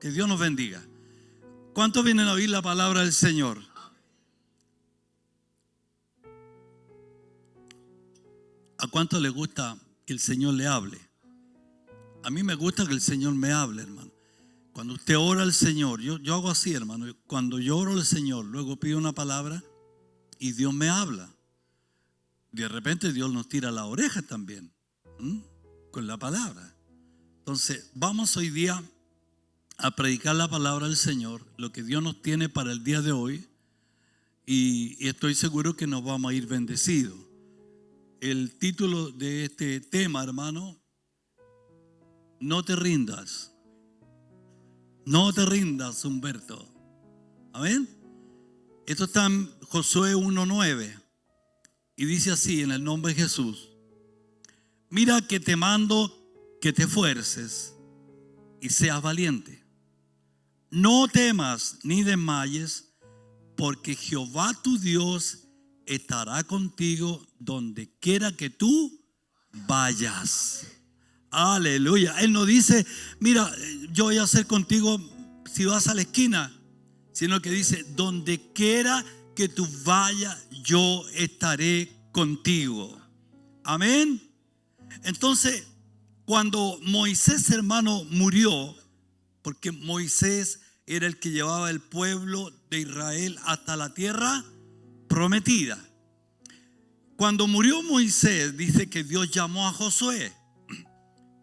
Que Dios nos bendiga. ¿Cuántos vienen a oír la palabra del Señor? ¿A cuántos les gusta que el Señor le hable? A mí me gusta que el Señor me hable, hermano. Cuando usted ora al Señor, yo hago así, hermano. Cuando yo oro al Señor, luego pido una palabra y Dios me habla. De repente Dios nos tira la oreja también, con la palabra. Entonces, vamos hoy día a predicar la palabra del Señor, lo que Dios nos tiene para el día de hoy, y estoy seguro que nos vamos a ir bendecidos. El título de este tema, hermano, no te rindas. No te rindas, Humberto. Amén. Esto está en Josué 1:9 y dice así, en el nombre de Jesús: mira que te mando que te esfuerces y seas valiente. No temas ni desmayes, porque Jehová tu Dios estará contigo donde quiera que tú vayas. Aleluya. Él no dice, mira, yo voy a hacer contigo si vas a la esquina, sino que dice, donde quiera que tú vayas, yo estaré contigo. Amén. Entonces, cuando Moisés, hermano, murió, porque Moisés era el que llevaba el pueblo de Israel hasta la tierra prometida. Cuando murió Moisés, dice que Dios llamó a Josué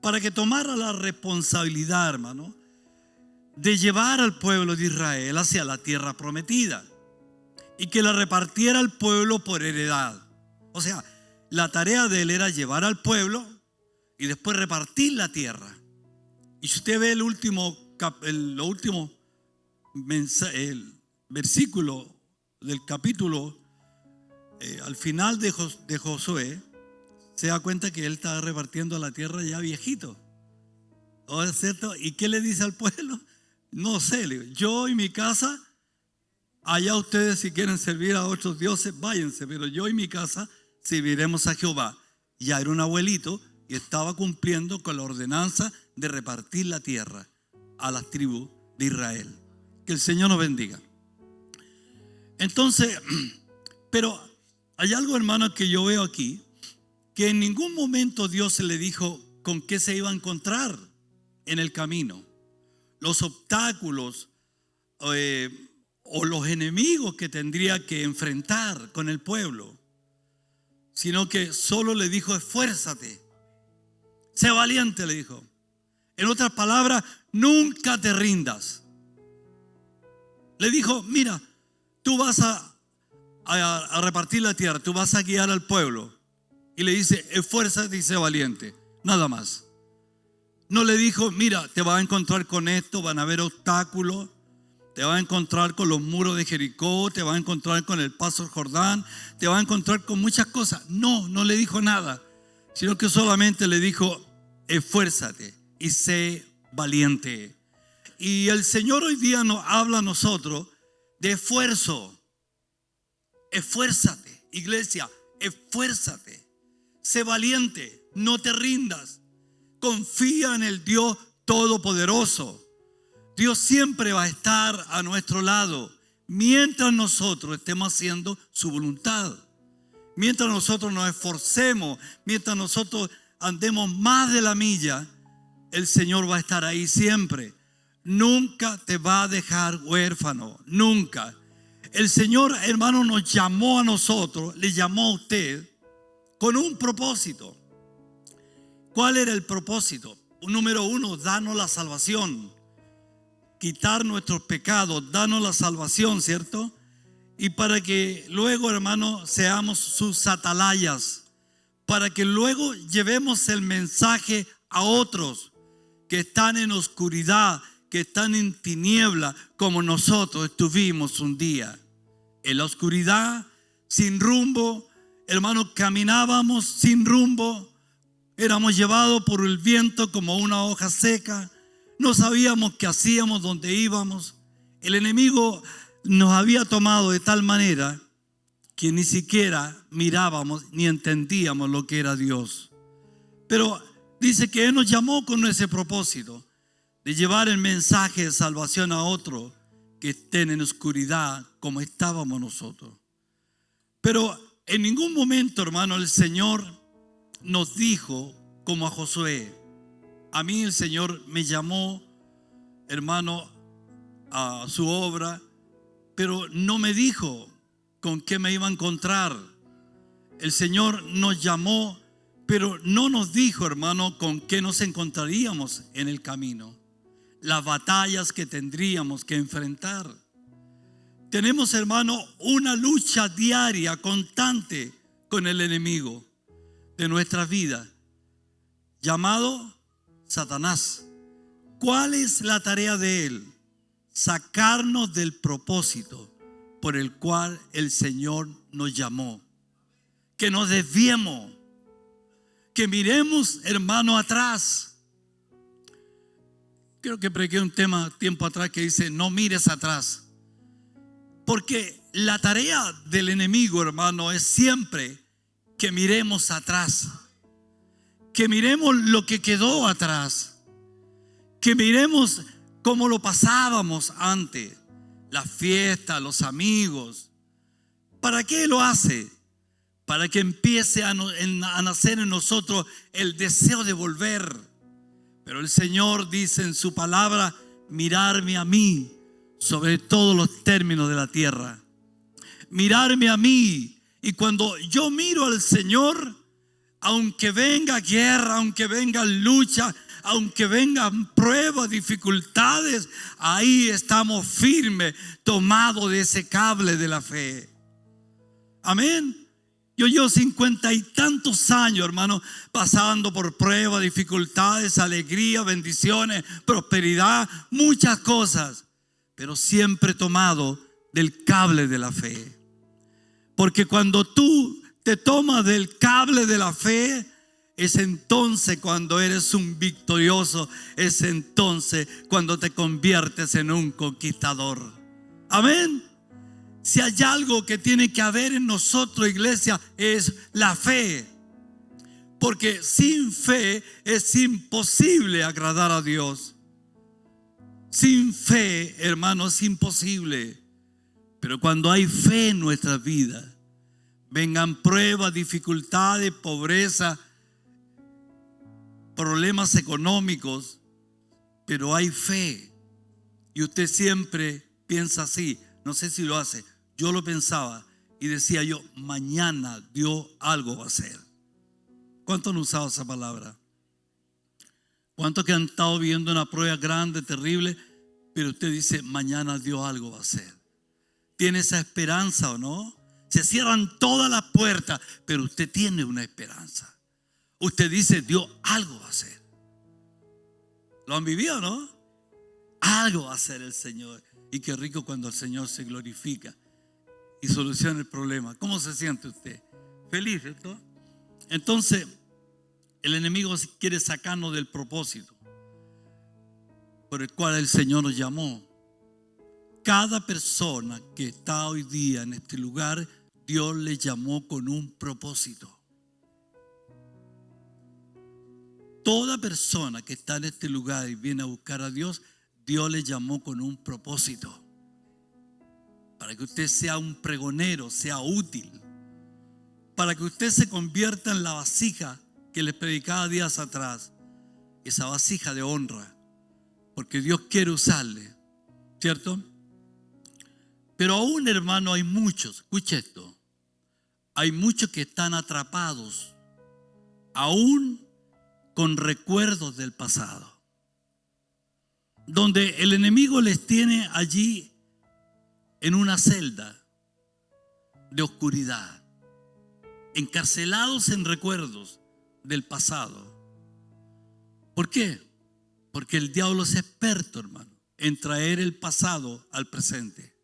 para que tomara la responsabilidad, hermano, de llevar al pueblo de Israel hacia la tierra prometida y que la repartiera al pueblo por heredad. O sea, la tarea de él era llevar al pueblo y después repartir la tierra. Y si usted ve el versículo del capítulo, al final de Josué, se da cuenta que él estaba repartiendo la tierra ya viejito. ¿No es cierto? ¿Y qué le dice al pueblo? No sé, le digo, yo y mi casa, allá ustedes si quieren servir a otros dioses, váyanse, pero yo y mi casa serviremos a Jehová. Ya era un abuelito y estaba cumpliendo con la ordenanza de repartir la tierra a las tribus de Israel. Que el Señor nos bendiga. Entonces, pero hay algo, hermano, que yo veo aquí, que en ningún momento Dios le dijo con qué se iba a encontrar en el camino, los obstáculos o los enemigos que tendría que enfrentar con el pueblo, sino que solo le dijo, esfuérzate, sé valiente, le dijo. En otras palabras, nunca te rindas. Le dijo, mira, tú vas a repartir la tierra, tú vas a guiar al pueblo. Y le dice, esfuérzate y sé valiente. Nada más. No le dijo, mira, te vas a encontrar con esto, van a haber obstáculos, te vas a encontrar con los muros de Jericó, te vas a encontrar con el paso del Jordán, te vas a encontrar con muchas cosas. No le dijo nada, sino que solamente le dijo, esfuérzate y sé valiente. Y el Señor hoy día nos habla a nosotros de esfuerzo. Esfuérzate, iglesia, esfuérzate. Sé valiente, no te rindas. Confía en el Dios Todopoderoso. Dios siempre va a estar a nuestro lado mientras nosotros estemos haciendo su voluntad. Mientras nosotros nos esforcemos, mientras nosotros andemos más de la milla, el Señor va a estar ahí siempre. Nunca te va a dejar huérfano, nunca. El Señor, hermano, nos llamó a nosotros, le llamó a usted con un propósito. ¿Cuál era el propósito? Número uno, darnos la salvación, quitar nuestros pecados, darnos la salvación, ¿cierto? Y para que luego, hermano, seamos sus atalayas, para que luego llevemos el mensaje a otros que están en oscuridad, que están en tiniebla, como nosotros estuvimos un día. En la oscuridad, sin rumbo, hermanos, caminábamos sin rumbo, éramos llevados por el viento como una hoja seca, no sabíamos qué hacíamos, dónde íbamos. El enemigo nos había tomado de tal manera que ni siquiera mirábamos ni entendíamos lo que era Dios. Pero dice que Él nos llamó con ese propósito. de llevar el mensaje de salvación a otros que estén en oscuridad como estábamos nosotros. Pero en ningún momento, hermano, el Señor nos dijo como a Josué. A mí el Señor me llamó, hermano, a su obra, pero no me dijo con qué me iba a encontrar. El Señor nos llamó, pero no nos dijo, hermano, con qué nos encontraríamos en el camino, las batallas que tendríamos que enfrentar. Tenemos, hermano, una lucha diaria, constante con el enemigo de nuestras vidas, llamado Satanás. ¿Cuál es la tarea de él? Sacarnos del propósito por el cual el Señor nos llamó. Que nos desviemos, que miremos, hermano, atrás. Creo que prediqué un tema tiempo atrás que dice: no mires atrás. Porque la tarea del enemigo, hermano, es siempre que miremos atrás, que miremos lo que quedó atrás, que miremos cómo lo pasábamos antes, las fiestas, los amigos. ¿Para qué lo hace? Para que empiece a nacer en nosotros el deseo de volver. Pero el Señor dice en su palabra: mirarme a mí sobre todos los términos de la tierra. Mirarme a mí. Y cuando yo miro al Señor, aunque venga guerra, aunque venga lucha, aunque vengan pruebas, dificultades, ahí estamos firmes, tomados de ese cable de la fe. Amén. Yo llevo 50 y tantos años, hermano, pasando por pruebas, dificultades, alegría, bendiciones, prosperidad, muchas cosas, pero siempre tomado del cable de la fe. Porque cuando tú te tomas del cable de la fe, es entonces cuando eres un victorioso, es entonces cuando te conviertes en un conquistador. Amén. Si hay algo que tiene que haber en nosotros, iglesia, es la fe. Porque sin fe es imposible agradar a Dios. Sin fe, hermano, es imposible. Pero cuando hay fe en nuestras vidas, vengan pruebas, dificultades, pobreza, problemas económicos, pero hay fe. Y usted siempre piensa así. No sé si lo hace. Yo lo pensaba y decía yo: mañana Dios algo va a hacer. ¿Cuántos han usado esa palabra? ¿Cuántos que han estado viendo una prueba grande, terrible, pero usted dice: mañana Dios algo va a hacer? ¿Tiene esa esperanza o no? Se cierran todas las puertas, pero usted tiene una esperanza. Usted dice: Dios algo va a hacer. ¿Lo han vivido, no? Algo va a hacer el Señor. Y qué rico cuando el Señor se glorifica y soluciona el problema. ¿Cómo se siente usted? Feliz, ¿cierto? Entonces, el enemigo quiere sacarnos del propósito por el cual el Señor nos llamó. Cada persona que está hoy día en este lugar, Dios le llamó con un propósito. Toda persona que está en este lugar y viene a buscar a Dios, Dios le llamó con un propósito. Para que usted sea un pregonero, sea útil. Para que usted se convierta en la vasija que les predicaba días atrás. Esa vasija de honra. Porque Dios quiere usarle. ¿Cierto? Pero aún, hermano, hay muchos. Escuche esto. Hay muchos que están atrapados. Aún con recuerdos del pasado. Donde el enemigo les tiene allí en una celda de oscuridad, encarcelados en recuerdos del pasado. ¿Por qué? Porque el diablo es experto, hermano, en traer el pasado al presente.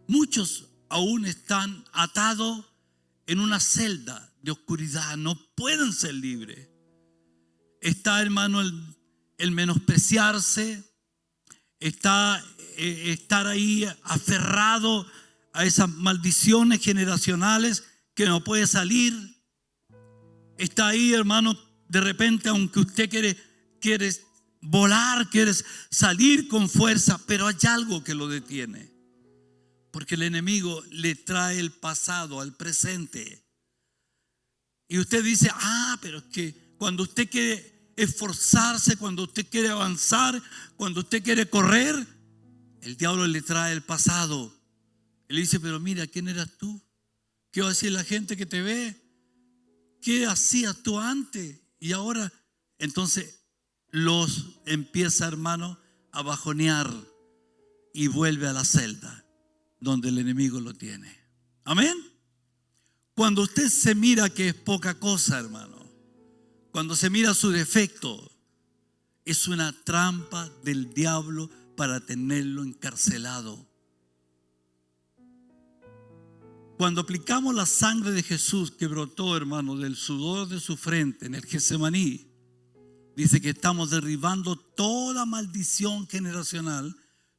Muchos aún están atados en una celda de oscuridad, no pueden ser libres. Está, hermano, el menospreciarse, está estar ahí aferrado a esas maldiciones generacionales que no puede salir. Está ahí, hermano, de repente, aunque usted quiere volar, quiere salir con fuerza, pero hay algo que lo detiene. Porque el enemigo le trae el pasado al presente. Y usted dice, pero es que cuando usted quiere esforzarse, cuando usted quiere avanzar, cuando usted quiere correr, el diablo le trae el pasado. Él dice, pero mira, ¿quién eras tú? ¿Qué va a decir la gente que te ve? ¿Qué hacías tú antes? Y ahora, entonces los empieza, hermano, a bajonear y vuelve a la celda donde el enemigo lo tiene. Amén. Cuando usted se mira que es poca cosa, hermano, cuando se mira su defecto, es una trampa del diablo para tenerlo encarcelado. Cuando aplicamos la sangre de Jesús que brotó, hermano, del sudor de su frente en el Getsemaní, dice que estamos derribando toda maldición generacional,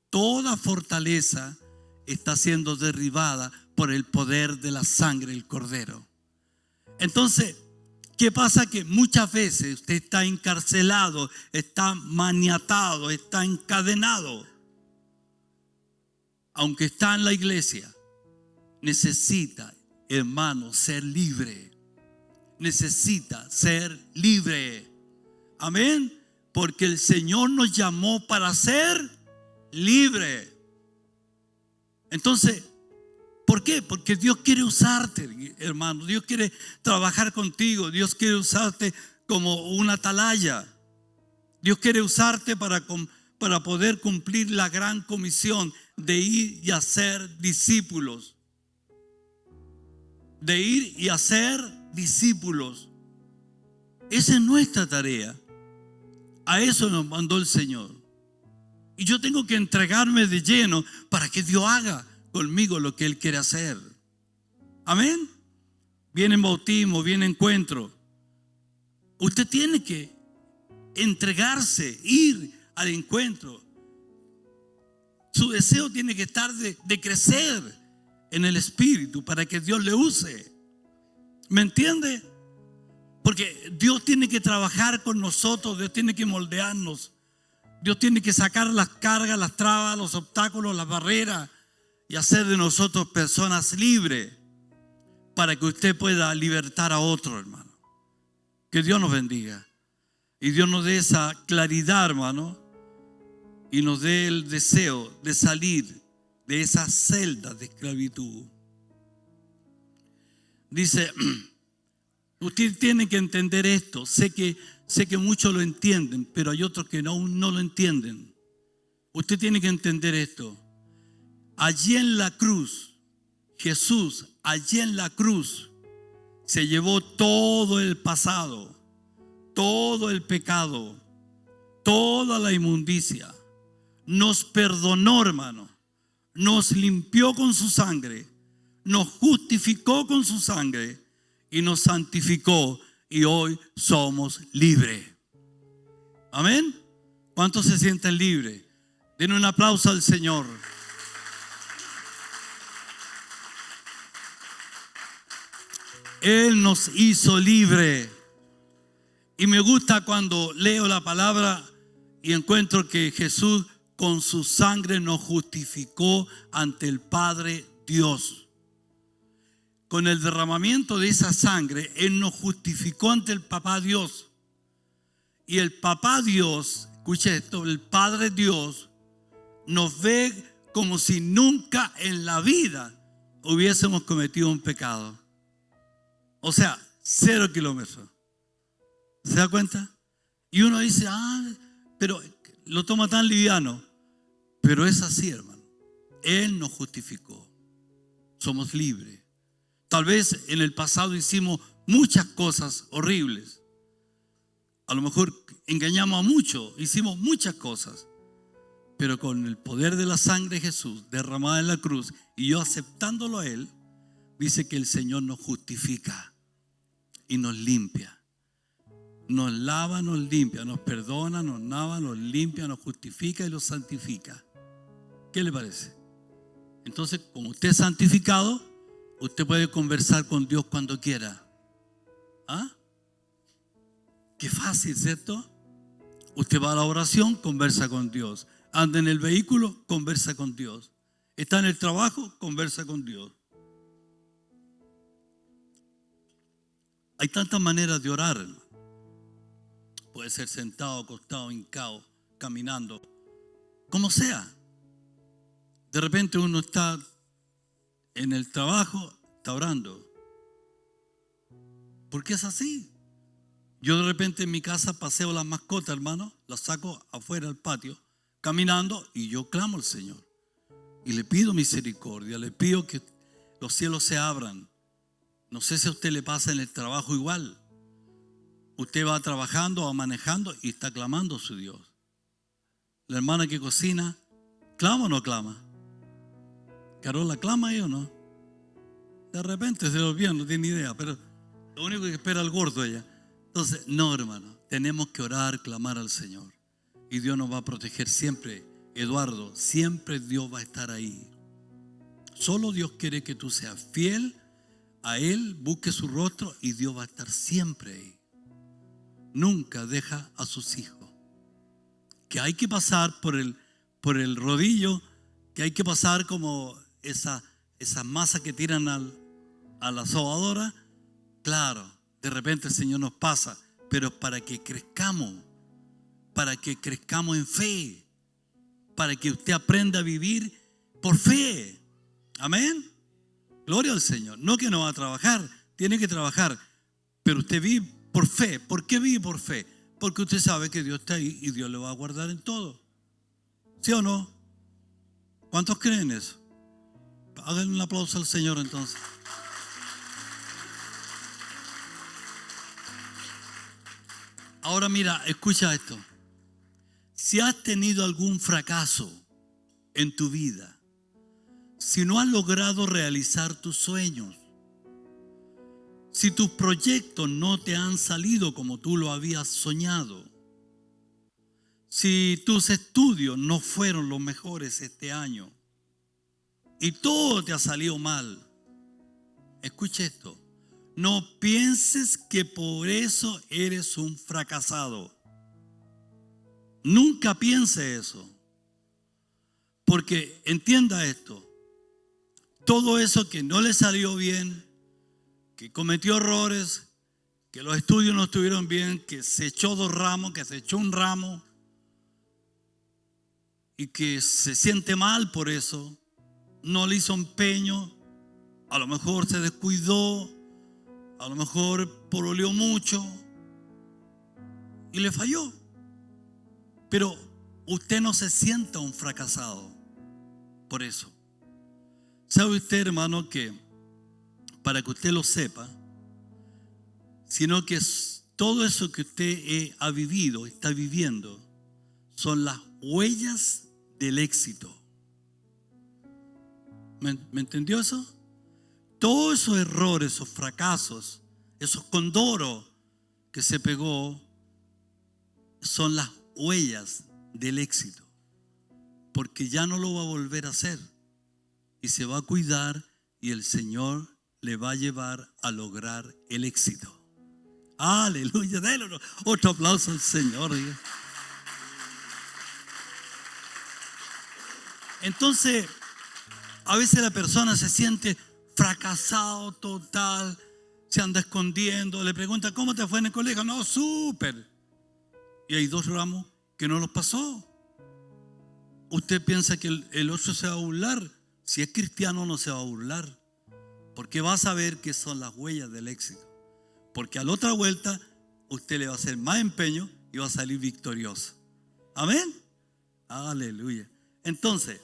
toda fortaleza está siendo derribada por el poder de la sangre del Cordero. Entonces, ¿qué pasa? Que muchas veces usted está encarcelado, está maniatado, está encadenado. Aunque está en la iglesia, necesita, hermano, ser libre. Necesita ser libre. Amén. Porque el Señor nos llamó para ser libre. Entonces, ¿por qué? Porque Dios quiere usarte, hermano. Dios quiere trabajar contigo. Dios quiere usarte como una atalaya. Dios quiere usarte para poder cumplir la gran comisión de ir y hacer discípulos. De ir y hacer discípulos. Esa es nuestra tarea. A eso nos mandó el Señor. Y yo tengo que entregarme de lleno para que Dios haga conmigo lo que Él quiere hacer. Amén. Viene bautismo, viene encuentro. Usted tiene que entregarse, ir al encuentro. Su deseo tiene que estar de crecer en el Espíritu para que Dios le use. ¿Me entiende? Porque Dios tiene que trabajar con nosotros, Dios tiene que moldearnos. Dios tiene que sacar las cargas, las trabas, los obstáculos, las barreras y hacer de nosotros personas libres para que usted pueda libertar a otro, hermano. Que Dios nos bendiga y Dios nos dé esa claridad, hermano, y nos dé el deseo de salir de esa celda de esclavitud. Dice, usted tiene que entender esto. Sé que muchos lo entienden, pero hay otros que no lo entienden. Usted tiene que entender esto. Allí en la cruz, Jesús, allí en la cruz, se llevó todo el pasado, todo el pecado, toda la inmundicia. Nos perdonó, hermano. Nos limpió con su sangre. Nos justificó con su sangre. Y nos santificó. Y hoy somos libres. Amén. ¿Cuántos se sienten libres? Denle un aplauso al Señor. Él nos hizo libre. Y me gusta cuando leo la palabra y encuentro que Jesús con su sangre nos justificó ante el Padre Dios. Con el derramamiento de esa sangre, Él nos justificó ante el Papá Dios. Y el Papá Dios, escuche esto, el Padre Dios nos ve como si nunca en la vida hubiésemos cometido un pecado. O sea, 0 kilómetros. ¿Se da cuenta? Y uno dice, pero lo toma tan liviano. Pero es así, hermano. Él nos justificó. Somos libres. Tal vez en el pasado hicimos muchas cosas horribles. A lo mejor engañamos a muchos, hicimos muchas cosas. Pero con el poder de la sangre de Jesús derramada en la cruz y yo aceptándolo a Él, dice que el Señor nos justifica y nos limpia. Nos lava, nos limpia, nos perdona, nos lava, nos limpia, nos justifica y nos santifica. ¿Qué le parece? Entonces, como usted es santificado, usted puede conversar con Dios cuando quiera. Qué fácil, ¿cierto? Usted va a la oración, conversa con Dios. Anda en el vehículo, conversa con Dios. Está en el trabajo, conversa con Dios. Hay tantas maneras de orar, hermano. Puede ser sentado, acostado, hincado, caminando, como sea. De repente uno está en el trabajo, está orando. ¿Por qué es así? Yo de repente en mi casa paseo las mascotas, hermano, las saco afuera al patio, caminando, y yo clamo al Señor. Y le pido misericordia, le pido que los cielos se abran. No sé si a usted le pasa en el trabajo igual. Usted va trabajando, va manejando y está clamando a su Dios. La hermana que cocina, ¿clama o no clama? Carola, ¿clama ahí o no? De repente se le olvida, no tiene idea, pero lo único que espera el gordo ella. Entonces, no, hermano, tenemos que orar, clamar al Señor. Y Dios nos va a proteger siempre. Eduardo, siempre Dios va a estar ahí. Solo Dios quiere que tú seas fiel a Él, busque su rostro y Dios va a estar siempre ahí. Nunca deja a sus hijos. Que hay que pasar por el rodillo, que hay que pasar como esa masa que tiran a la sobadora. Claro, de repente el Señor nos pasa, pero para que crezcamos en fe, para que usted aprenda a vivir por fe. Amén. Gloria al Señor. No que no va a trabajar, tiene que trabajar, pero usted vive por fe. ¿Por qué vive por fe? Porque usted sabe que Dios está ahí y Dios le va a guardar en todo. ¿Sí o no? ¿Cuántos creen eso? Háganle un aplauso al Señor entonces. Ahora mira, escucha esto. Si has tenido algún fracaso en tu vida, si no has logrado realizar tus sueños, si tus proyectos no te han salido como tú lo habías soñado, si tus estudios no fueron los mejores este año y todo te ha salido mal, escuche esto, no pienses que por eso eres un fracasado. Nunca piense eso, porque entienda esto, todo eso que no le salió bien, que cometió errores, que los estudios no estuvieron bien, que se echó 2 ramos, que se echó un ramo y que se siente mal por eso, no le hizo empeño, a lo mejor se descuidó, a lo mejor pololeó mucho y le falló. Pero usted no se sienta un fracasado por eso. ¿Sabe usted, hermano, que para que usted lo sepa, sino que todo eso que usted ha vivido, está viviendo, son las huellas del éxito? ¿Me entendió eso? Todos esos errores, esos fracasos, esos condoros que se pegó, son las huellas del éxito. Porque ya no lo va a volver a hacer. Y se va a cuidar y el Señor le va a llevar a lograr el éxito. Aleluya, déle otro aplauso al Señor. Entonces, a veces la persona se siente fracasado total, se anda escondiendo, le pregunta, ¿cómo te fue en el colegio? No, súper. Y hay 2 ramos que no los pasó. Usted piensa que el otro se va a burlar. Si es cristiano no se va a burlar, porque va a saber que son las huellas del éxito. Porque a la otra vuelta usted le va a hacer más empeño y va a salir victorioso. Amén. Aleluya. Entonces,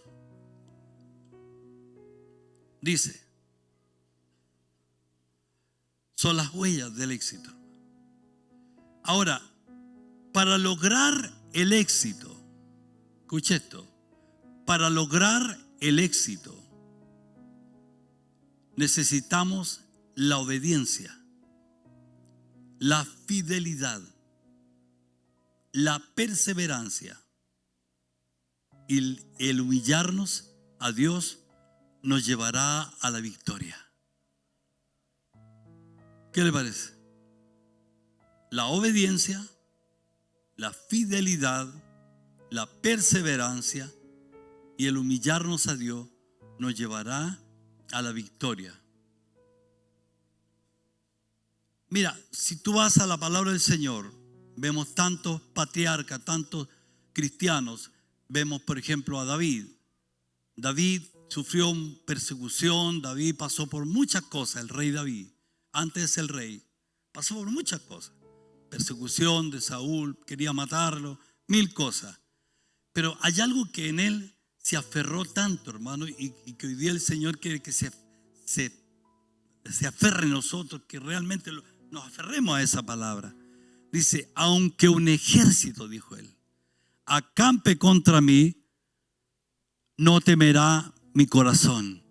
dice, son las huellas del éxito. Ahora, para lograr el éxito, escuche esto, para lograr el éxito necesitamos la obediencia, la fidelidad, la perseverancia y el humillarnos a Dios nos llevará a la victoria. ¿Qué le parece? La obediencia, la fidelidad, la perseverancia y el humillarnos a Dios nos llevará a la victoria. Mira, si tú vas a la palabra del Señor, vemos tantos patriarcas, tantos cristianos. Vemos, por ejemplo, a David. David sufrió persecución, David pasó por muchas cosas, el rey David, antes de ser rey, pasó por muchas cosas. Persecución de Saúl, quería matarlo, 1000 cosas. Pero hay algo que en él se aferró tanto, hermano, y que hoy día el Señor quiere que se aferre en nosotros, que realmente nos aferremos a esa palabra. Dice, aunque un ejército, dijo él, acampe contra mí, no temerá mi corazón.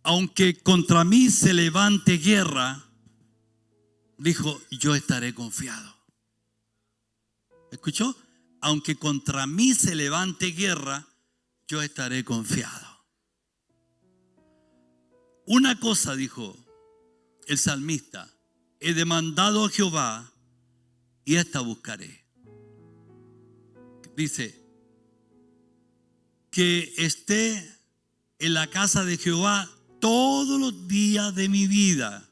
Aunque contra mí se levante guerra, dijo, yo estaré confiado. ¿Escuchó? Aunque contra mí se levante guerra, yo estaré confiado. Una cosa, dijo el salmista, he demandado a Jehová y esta buscaré. Dice, que esté en la casa de Jehová todos los días de mi vida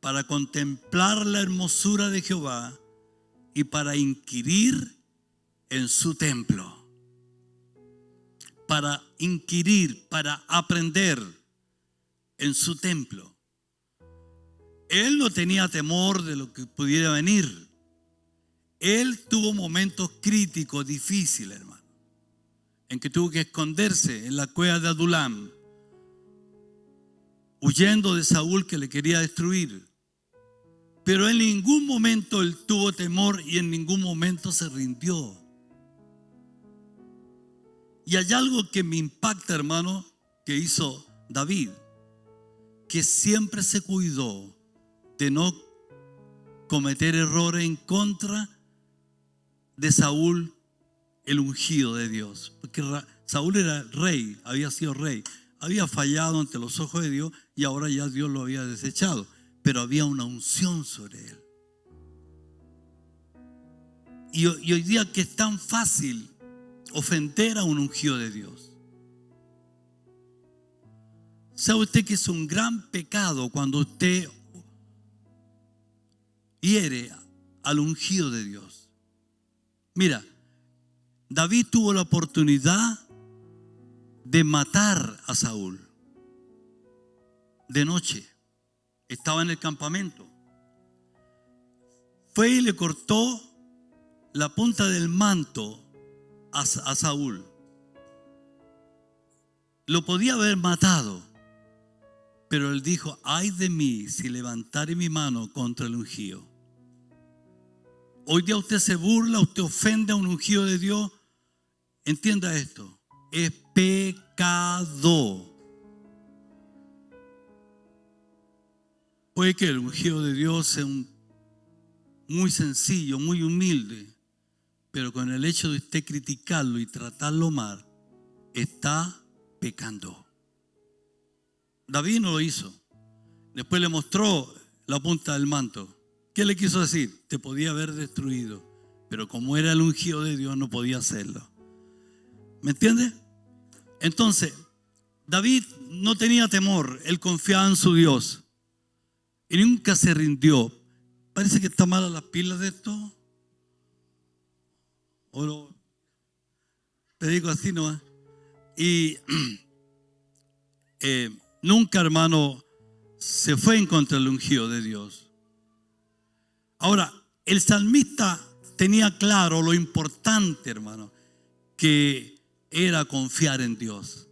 para contemplar la hermosura de Jehová y para inquirir en su templo. Para inquirir, para aprender en su templo. Él no tenía temor de lo que pudiera venir. Él tuvo momentos críticos, difíciles, hermano, en que tuvo que esconderse en la cueva de Adulam, huyendo de Saúl que le quería destruir. Pero en ningún momento él tuvo temor y en ningún momento se rindió. Y hay algo que me impacta, hermano, que hizo David, que siempre se cuidó de no cometer errores en contra de Saúl, el ungido de Dios. Porque Saúl era rey, había sido rey, había fallado ante los ojos de Dios y ahora ya Dios lo había desechado. Pero había una unción sobre él. Y hoy día que es tan fácil ofender a un ungido de Dios. ¿Sabe usted que es un gran pecado cuando usted hiere al ungido de Dios? Mira, David tuvo la oportunidad de matar a Saúl de noche. Estaba en el campamento. Fue y le cortó la punta del manto a Saúl. Lo podía haber matado, pero él dijo, ay de mí si levantare mi mano contra el ungido. Hoy día usted se burla, usted ofende a un ungido de Dios. Entienda esto, es pecado. Puede que el ungido de Dios sea muy sencillo, muy humilde, pero con el hecho de usted criticarlo y tratarlo mal, está pecando. David no lo hizo. Después le mostró la punta del manto. ¿Qué le quiso decir? Te podía haber destruido, pero como era el ungido de Dios no podía hacerlo. ¿Me entiende? Entonces, David no tenía temor, él confiaba en su Dios. Y nunca se rindió. Parece que está mala las pilas de esto. O te digo así nomás. Y nunca, hermano, se fue en contra del ungido de Dios. Ahora, el salmista tenía claro lo importante, hermano, que era confiar en Dios.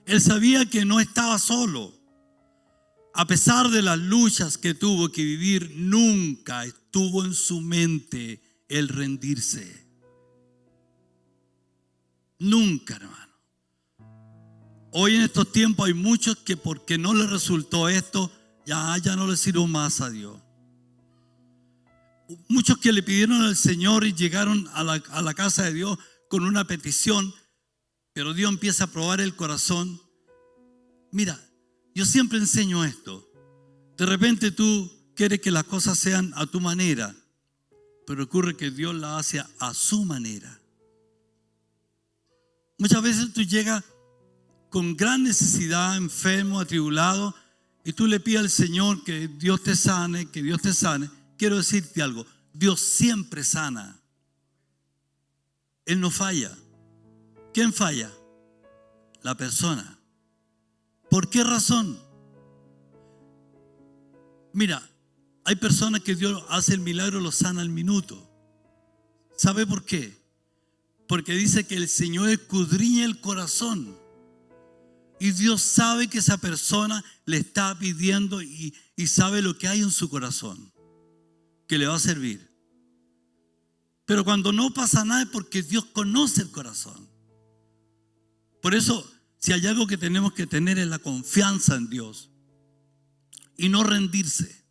Él sabía que no estaba solo. A pesar de las luchas que tuvo que vivir, nunca estuvo en su mente el rendirse. Nunca, hermano. Hoy en estos tiempos hay muchos que porque no les resultó esto, ya no les sirvo más a Dios. Muchos que le pidieron al Señor y llegaron a la casa de Dios con una petición, pero Dios empieza a probar el corazón. Mira, yo siempre enseño esto. De repente tú quiere que las cosas sean a tu manera, pero ocurre que Dios la hace a su manera. Muchas veces tú llegas con gran necesidad, enfermo, atribulado, y tú le pides al Señor que Dios te sane, que Dios te sane. Quiero decirte algo, Dios siempre sana. Él no falla. ¿Quién falla? La persona. ¿Por qué razón? Mira, hay personas que Dios hace el milagro, los sana al minuto. ¿Sabe por qué? Porque dice que el Señor escudriña el corazón. Y Dios sabe que esa persona le está pidiendo y sabe lo que hay en su corazón, que le va a servir. Pero cuando no pasa nada es porque Dios conoce el corazón. Por eso, si hay algo que tenemos que tener es la confianza en Dios y no rendirse.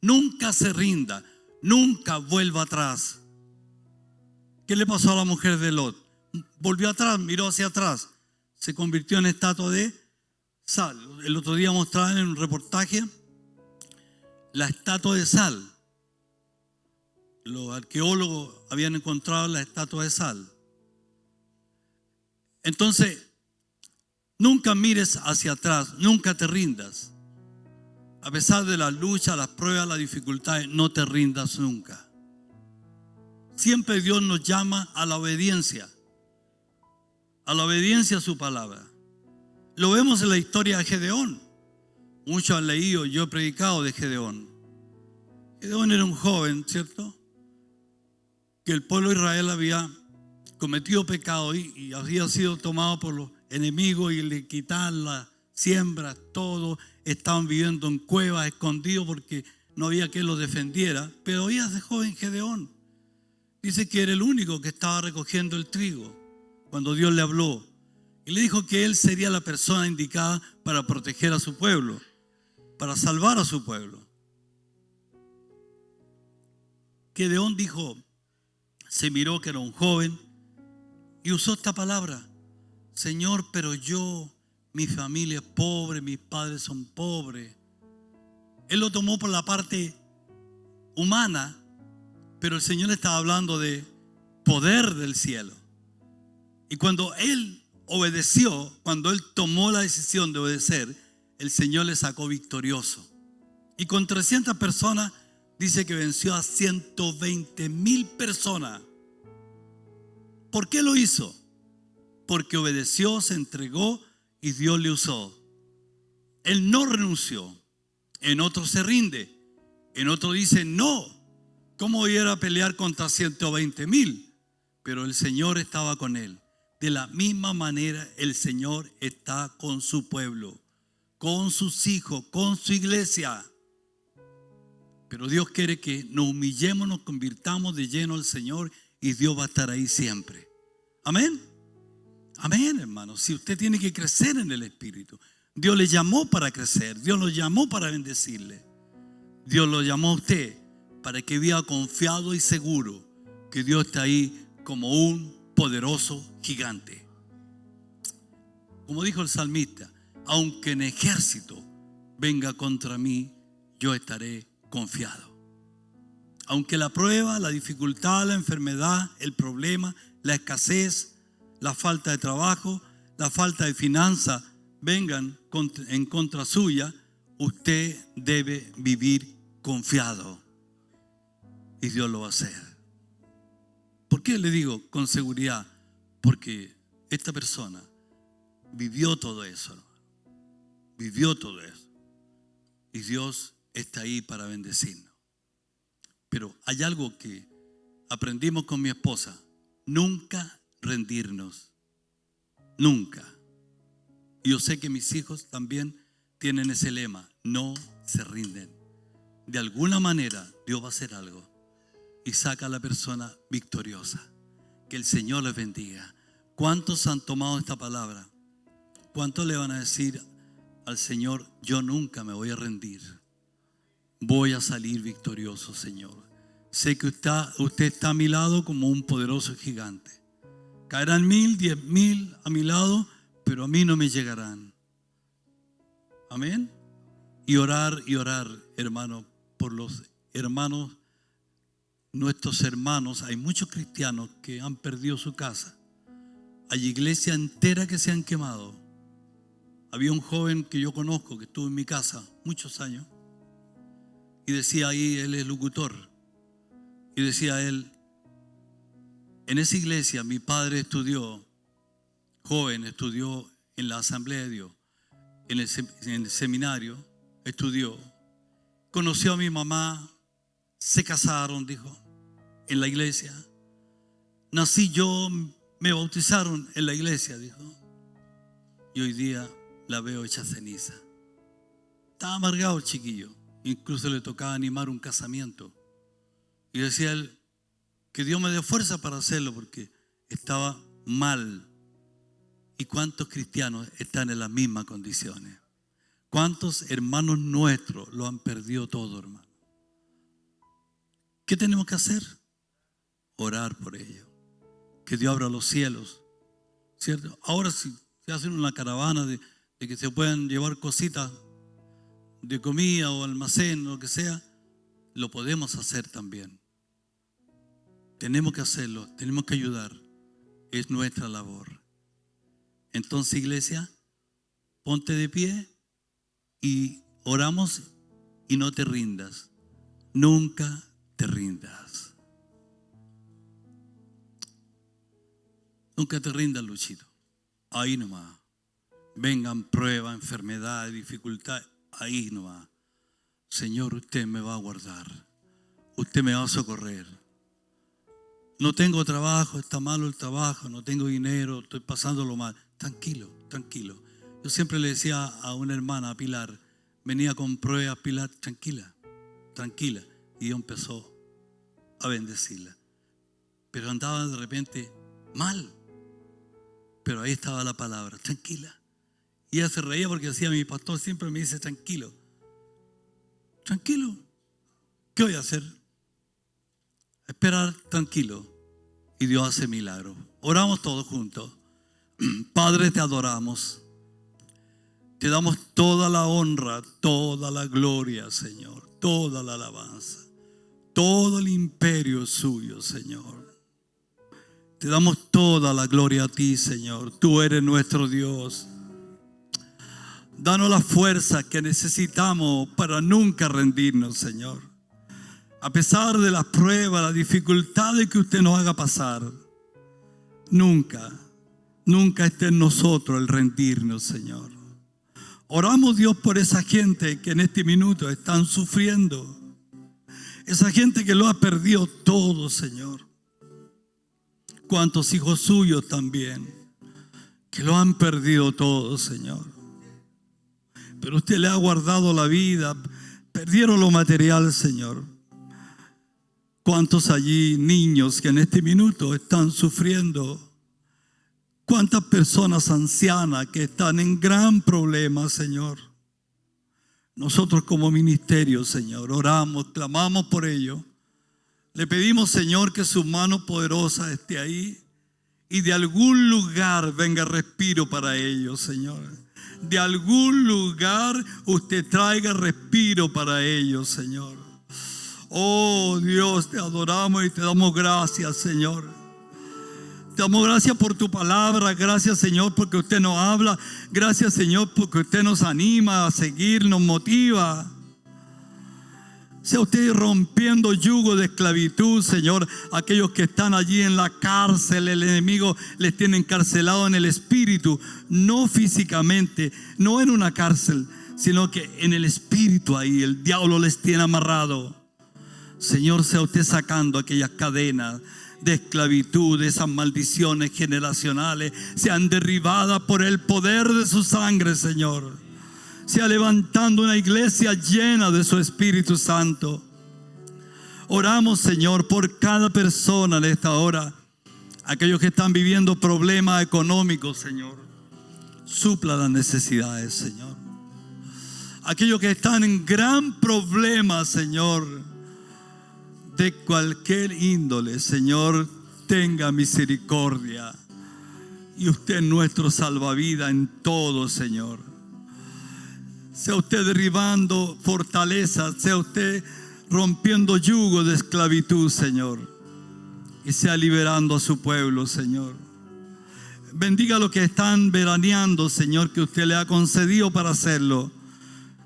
Nunca se rinda, nunca vuelva atrás. ¿Qué le pasó a la mujer de Lot? Volvió atrás, miró hacia atrás. Se convirtió en estatua de sal. El otro día mostraban en un reportaje la estatua de sal. Los arqueólogos habían encontrado la estatua de sal. Entonces, nunca mires hacia atrás, nunca te rindas. A pesar de las luchas, las pruebas, las dificultades, no te rindas nunca. Siempre Dios nos llama a la obediencia. A la obediencia a su palabra. Lo vemos en la historia de Gedeón. Muchos han leído, yo he predicado de Gedeón. Gedeón era un joven, ¿cierto? Que el pueblo de Israel había cometido pecado y había sido tomado por los enemigos y le quitaban las siembras, todo. Estaban viviendo en cuevas, escondidos porque no había quien los defendiera. Pero había ese joven Gedeón. Dice que era el único que estaba recogiendo el trigo cuando Dios le habló. Y le dijo que él sería la persona indicada para proteger a su pueblo, para salvar a su pueblo. Gedeón dijo, se miró que era un joven y usó esta palabra: Señor, pero yo, mi familia es pobre, mis padres son pobres. Él lo tomó por la parte humana, pero el Señor estaba hablando de poder del cielo. Y cuando él obedeció, cuando él tomó la decisión de obedecer, el Señor le sacó victorioso. Y con 300 personas dice que venció a 120,000 personas. ¿Por qué lo hizo? Porque obedeció, se entregó y Dios le usó. Él no renunció. En otro se rinde. En otro dice no. ¿Cómo voy a ir a pelear contra 120,000? Pero el Señor estaba con él. De la misma manera el Señor está con su pueblo, con sus hijos, con su iglesia. Pero Dios quiere que nos humillemos, nos convirtamos de lleno al Señor y Dios va a estar ahí siempre. Amén. Amén, hermano. Si usted tiene que crecer en el Espíritu, Dios le llamó para crecer, Dios lo llamó para bendecirle. Dios lo llamó a usted para que viva confiado y seguro que Dios está ahí como un poderoso gigante. Como dijo el salmista, aunque en ejército venga contra mí, yo estaré confiado. Aunque la prueba, la dificultad, la enfermedad, el problema, la escasez, la falta de trabajo, la falta de finanzas vengan en contra suya, usted debe vivir confiado. Y Dios lo va a hacer. ¿Por qué le digo con seguridad? Porque esta persona vivió todo eso. Vivió todo eso. Y Dios está ahí para bendecirnos. Pero hay algo que aprendimos con mi esposa: nunca rendirnos. Nunca. Y yo sé que mis hijos también tienen ese lema: no se rinden. De alguna manera Dios va a hacer algo y saca a la persona victoriosa. Que el Señor les bendiga. ¿Cuántos han tomado esta palabra? ¿Cuántos le van a decir al Señor: yo nunca me voy a rendir? Voy a salir victorioso, Señor. Sé que usted está a mi lado como un poderoso gigante. Caerán 1,000, 10,000 a mi lado, pero a mí no me llegarán. Amén. Y orar, hermano, por los hermanos, nuestros hermanos. Hay muchos cristianos que han perdido su casa. Hay iglesias enteras que se han quemado. Había un joven que yo conozco que estuvo en mi casa muchos años y decía ahí, él es locutor, y decía él: en esa iglesia mi padre estudió, joven, estudió en la Asamblea de Dios, en el seminario, estudió, conoció a mi mamá, se casaron, dijo, en la iglesia. Nací yo, me bautizaron en la iglesia, dijo. Y hoy día la veo hecha ceniza. Estaba amargado el chiquillo. Incluso le tocaba animar un casamiento. Y decía él, que Dios me dé fuerza para hacerlo porque estaba mal. ¿Y cuántos cristianos están en las mismas condiciones? ¿Cuántos hermanos nuestros lo han perdido todo, hermano? ¿Qué tenemos que hacer? Orar por ellos. Que Dios abra los cielos, ¿cierto? Ahora si se hacen una caravana de que se puedan llevar cositas de comida o almacén o lo que sea, lo podemos hacer también. Tenemos que hacerlo, tenemos que ayudar. Es nuestra labor. Entonces, iglesia, ponte de pie y oramos y no te rindas. Nunca te rindas. Nunca te rindas, Luchito. Ahí nomás. Vengan pruebas, enfermedades, dificultades. Ahí nomás. Señor, usted me va a guardar. Usted me va a socorrer. No tengo trabajo, está malo el trabajo, no tengo dinero, estoy pasándolo mal. Tranquilo, tranquilo. Yo siempre le decía a una hermana, a Pilar, venía con pruebas, Pilar, tranquila, tranquila. Y Dios empezó a bendecirla. Pero andaba de repente mal. Pero ahí estaba la palabra, tranquila. Y ella se reía porque decía, mi pastor siempre me dice, tranquilo. Tranquilo. ¿Qué voy a hacer? Esperar tranquilo. Y Dios hace milagros. Oramos todos juntos. Padre, te adoramos. Te damos toda la honra, toda la gloria, Señor. Toda la alabanza. Todo el imperio es suyo, Señor. Te damos toda la gloria a ti, Señor. Tú eres nuestro Dios. Danos la fuerza que necesitamos para nunca rendirnos, Señor. A pesar de las pruebas, las dificultades que usted nos haga pasar, nunca esté en nosotros el rendirnos, Señor. Oramos, Dios, por esa gente que en este minuto están sufriendo. Esa gente que lo ha perdido todo, Señor. Cuántos hijos suyos también, que lo han perdido todo, Señor. Pero usted le ha guardado la vida, perdieron lo material, Señor. Cuántos allí niños que en este minuto están sufriendo. Cuántas personas ancianas que están en gran problema, Señor. Nosotros como ministerio, Señor, oramos, clamamos por ellos. Le pedimos, Señor, que su mano poderosa esté ahí y de algún lugar venga respiro para ellos, Señor. De algún lugar usted traiga respiro para ellos, Señor. Oh Dios, te adoramos y te damos gracias, Señor. Te damos gracias por tu palabra. Gracias, Señor, porque usted nos habla. Gracias, Señor, porque usted nos anima a seguir, nos motiva. Sea usted rompiendo yugo de esclavitud, Señor. Aquellos que están allí en la cárcel, el enemigo les tiene encarcelado en el espíritu, no físicamente, no en una cárcel, sino que en el espíritu ahí el diablo les tiene amarrado. Señor, sea usted sacando aquellas cadenas de esclavitud, esas maldiciones generacionales, sean derribadas por el poder de su sangre, Señor. Sea levantando una iglesia llena de su Espíritu Santo. Oramos, Señor, por cada persona en esta hora. Aquellos que están viviendo problemas económicos, Señor, supla las necesidades, Señor. Aquellos que están en gran problema, Señor, de cualquier índole, Señor, tenga misericordia. Y usted es nuestro salvavidas en todo, Señor. Sea usted derribando fortalezas, sea usted rompiendo yugo de esclavitud, Señor, y sea liberando a su pueblo, Señor. Bendiga a los que están veraneando, Señor, que usted le ha concedido para hacerlo.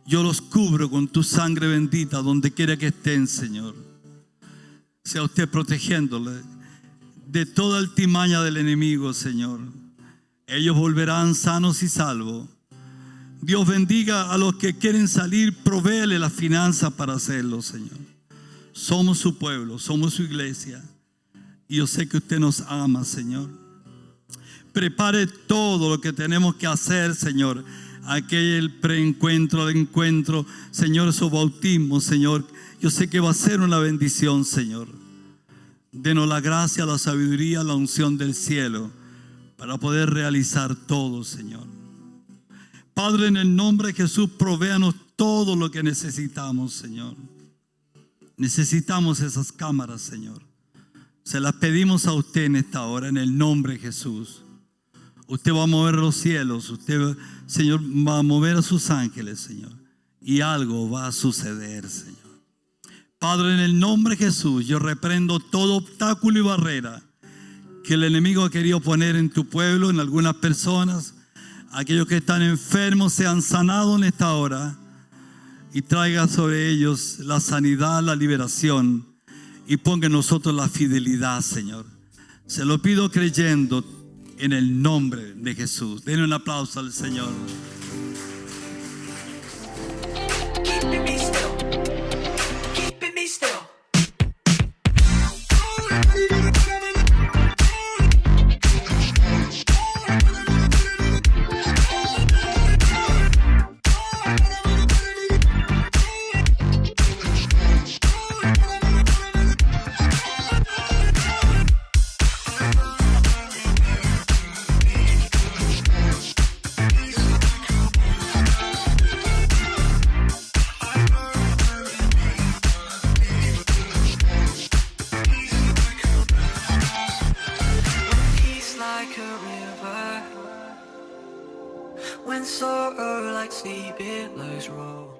Yo los cubro con tu sangre bendita donde quiera que estén, Señor. Sea usted protegiéndole de toda altimaña del enemigo, Señor. Ellos volverán sanos y salvos. Dios bendiga a los que quieren salir, provéele las finanzas para hacerlo, Señor. Somos su pueblo, somos su iglesia. Y yo sé que usted nos ama, Señor. Prepare todo lo que tenemos que hacer, Señor. Aquel preencuentro, el encuentro, Señor, su bautismo, Señor. Yo sé que va a ser una bendición, Señor. Denos la gracia, la sabiduría, la unción del cielo para poder realizar todo, Señor. Padre, en el nombre de Jesús, provéanos todo lo que necesitamos, Señor. Necesitamos esas cámaras, Señor. Se las pedimos a usted en esta hora, en el nombre de Jesús. Usted va a mover los cielos, usted, Señor, va a mover a sus ángeles, Señor. Y algo va a suceder, Señor. Padre, en el nombre de Jesús, yo reprendo todo obstáculo y barrera que el enemigo ha querido poner en tu pueblo, en algunas personas. Aquellos que están enfermos sean sanados en esta hora y traiga sobre ellos la sanidad, la liberación y ponga en nosotros la fidelidad, Señor. Se lo pido creyendo en el nombre de Jesús. Denle un aplauso al Señor. Keeping me still. Keeping me still. When sorrow like sea billows roll,